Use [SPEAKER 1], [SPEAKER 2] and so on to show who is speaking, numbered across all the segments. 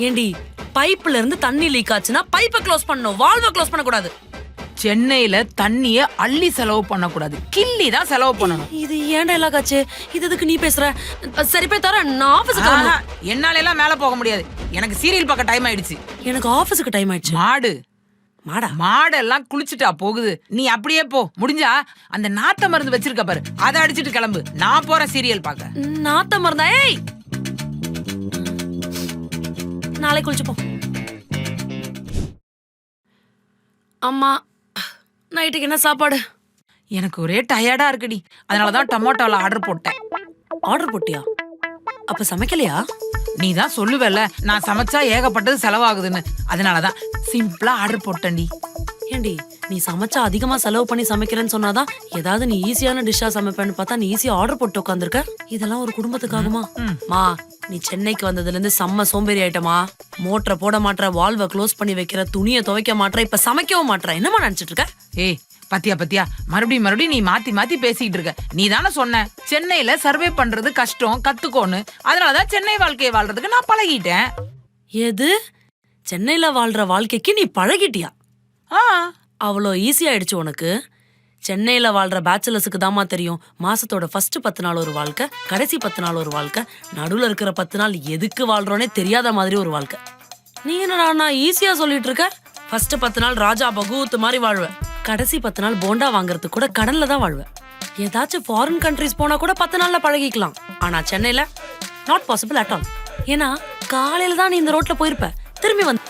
[SPEAKER 1] ஏண்டி பைப்ல இருந்து தண்ணி லீக் ஆச்சுன்னா பைப்பை க்ளோஸ் பண்ணணும், வால்வை க்ளோஸ் பண்ண கூடாது.
[SPEAKER 2] சென்னையில தண்ணிய அள்ளி செலவு பண்ணக்கூடாது, கிள்ளி தான் செலவு பண்ணணும்.
[SPEAKER 1] இது ஏன்டா எல்லாம் காச்சு? இது எதுக்கு நீ பேசுற? சரி போய் தர, நான் ஆபீஸ்க்கு கிளம்பணும்.
[SPEAKER 2] என்னால எல்லாம் மேல போக முடியாது, எனக்கு சீரியல் பார்க்க டைம் ஆயிடுச்சு.
[SPEAKER 1] எனக்கு ஆபீஸ்க்கு டைம் ஆயிடுச்சு.
[SPEAKER 2] மாடெல்லாம் குளிச்சுட்டா போகுது, நீ அப்படியே போ. முடிஞ்சா அந்த நாத்த மருந்து வச்சிருக்க பாரு, அதை அடிச்சிட்டு கிளம்பு. நான் போறேன் சீரியல் பார்க்க.
[SPEAKER 1] நாத்த மருந்தா? ஏய், நாளைக்கு குளிச்சு போ. அம்மா, நைட்டுக்கு என்ன சாப்பாடு?
[SPEAKER 2] எனக்கு ஒரே டயர்டா இருக்குடி, அதனாலதான் டொமேட்டோல ஆர்டர் போட்டேன்.
[SPEAKER 1] ஆர்டர் போட்டியா? அப்ப சமைக்கலையா?
[SPEAKER 2] நீ தான் சொல்லுவல்ல நான் சமைச்சா ஏகப்பட்டது செலவாகுதுன்னு, அதனாலதான் சிம்பிளா ஆர்டர் போட்டேன்டி.
[SPEAKER 1] ஏண்டி, நீ சமைச்சா அதிகமா செலவு பண்ணி சமைக்கிறேன்னு சொன்னாதான் ஏதாவது நீ ஈஸியான டிஷ்ஷா சமைப்பேன்னு பார்த்தா நீ ஈஸியா ஆர்டர் போட்டு உட்காந்துருக்க. இதெல்லாம் ஒரு குடும்பத்துக்காகுமா? மா, நீ சென்னைக்கு வந்ததுல இருந்து செம்ம சோம்பேறி ஆயிட்டமா. மோட்டரை போட மாட்டற, வால்வை க்ளோஸ் பண்ணி வைக்கிற, துணியை துவைக்க மாட்டற, இப்ப சமைக்கவும் மாட்டற. என்னமா நினைச்சிட்டு இருக்க?
[SPEAKER 2] ஏய் பத்தியா மறுபடியும் நீ மாத்தி பேசிட்டு இருக்க. நீ தானே சொன்ன சென்னையில சர்வே பண்றது கஷ்டம், கத்துக்கோன்னு. அதனாலதான் சென்னை வாழ்க்கையை வாழ்றதுக்கு நான் பழகிட்டேன்.
[SPEAKER 1] எது? சென்னையில வாழ்ற வாழ்க்கைக்கு நீ பழகிட்டியா? அவ்வளோ ஈஸி ஆயிடுச்சு உனக்கு? சென்னையில வாழ்ற பேச்சுலர்ஸுக்கு தாமா தெரியும் மாசத்தோட ஃபர்ஸ்ட் 10 நாள் ஒரு வாழ்க்கை, கடைசி 10 நாள் ஒரு வாழ்க்கை, நடுவுல இருக்கிற 10 நாள் எதுக்கு வாழ்றோனே தெரியாத மாதிரி ஒரு வாழ்க்கை. நீ என்னடா நான் ஈஸியா சொல்லிட்டு இருக்க? ஃபர்ஸ்ட் 10 நாள் ராஜா பகூத் மாதிரி வாழ்வ, கடைசி 10 நாள் போண்டா வாங்குறதுக்கு கூட கடன்ல தான் வாழ்வ. ஏதாச்சும் ஃபாரின் கண்ட்ரிஸ் போனா கூட 10 நாள்ல பழகிக்கலாம். ஆனா சென்னையில நாட் பாசிபிள் அட் ஆல். ஏன்னா காலையில தான் நீ இந்த ரோட்ல போயிருப்ப, திரும்பி வந்து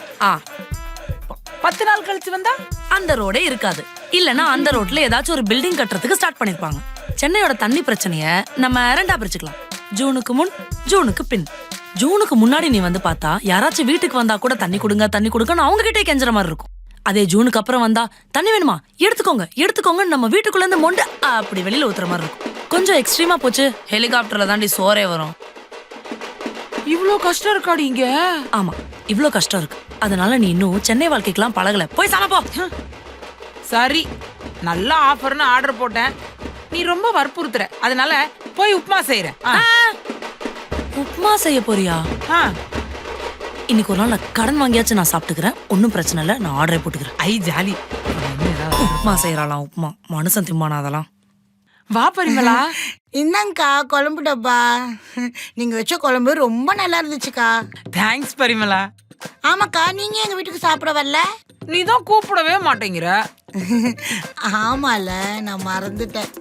[SPEAKER 2] 10 நாள் கழிச்சு வந்தா
[SPEAKER 1] அந்த ரோடே இருக்காது. இல்லனா அந்த ரோட்ல ஏதாச்சும் ஒரு பில்டிங் கட்டுறதுக்கு ஸ்டார்ட் பண்ணிருப்பாங்க. சென்னையோட தண்ணி பிரச்சனைய நம்ம ரெண்டா பிரிச்சுக்கலாம், ஜூனுக்கு முன், ஜூனுக்கு பின். ஜூனுக்கு முன்னாடி நீ வந்து பார்த்தா யாராச்சும் வீட்டுக்கு வந்தா கூட தண்ணி கொடுங்கன்னு அவங்க கிட்டே கெஞ்சற மாதிரி இருக்கும். அதே ஜூனுக்கு அப்புறம் வந்தா தண்ணி வேணுமா, எடுத்துக்கோங்க நம்ம வீட்டுக்குள்ள இருந்து மொண்டு அப்படி வெளியில ஊத்துற மாதிரி இருக்கும். கொஞ்சம் எக்ஸ்ட்ரீமா போச்சு, ஹெலிகாப்டர்ல தாண்டி சோறே வரும்.
[SPEAKER 2] இவ்ளோ கஷ்டம் இருக்காடி இங்க?
[SPEAKER 1] ஆமா, இவ்ளோ கஷ்டம் இருக்கு. அதனால நீ இன்னும் சென்னை வாழ்க்கைக்கெல்லாம் பழகல, போய் சமைப்போ.
[SPEAKER 2] சரி, நல்ல ஆஃபர்னு ஆர்டர் போட்டேன், நீ ரொம்ப வற்புறுத்துற, அதனால போய் உப்புமா செய்யறேன்.
[SPEAKER 1] உப்புமா செய்ய போறியா? இன்னைக்கு ஒரு நாள் நான் கடன் வாங்கியாச்சு நான் சாப்பிட்டுக்கிறேன், ஒன்னும் பிரச்சனை இல்ல, நான் ஆர்டரே போட்டுக்கிறேன்.
[SPEAKER 2] ஐ ஜாலி.
[SPEAKER 1] உப்புமா செய்யறாளாம், உப்புமா மனுஷன் திம்மானா அதெல்லாம்.
[SPEAKER 2] வா பரிமளா.
[SPEAKER 3] இந்தாங்கக்கா குழம்பு டப்பா. நீங்க வச்ச குழம்பு ரொம்ப நல்லா இருந்துச்சுக்கா.
[SPEAKER 2] தேங்க்ஸ் பரிமளா.
[SPEAKER 3] ஆமாக்கா, நீங்க எங்க வீட்டுக்கு சாப்பிட வரல?
[SPEAKER 2] நீ தான் கூப்பிடவே மாட்டேங்கிற.
[SPEAKER 3] ஆமால, நான் மறந்துட்டேன்.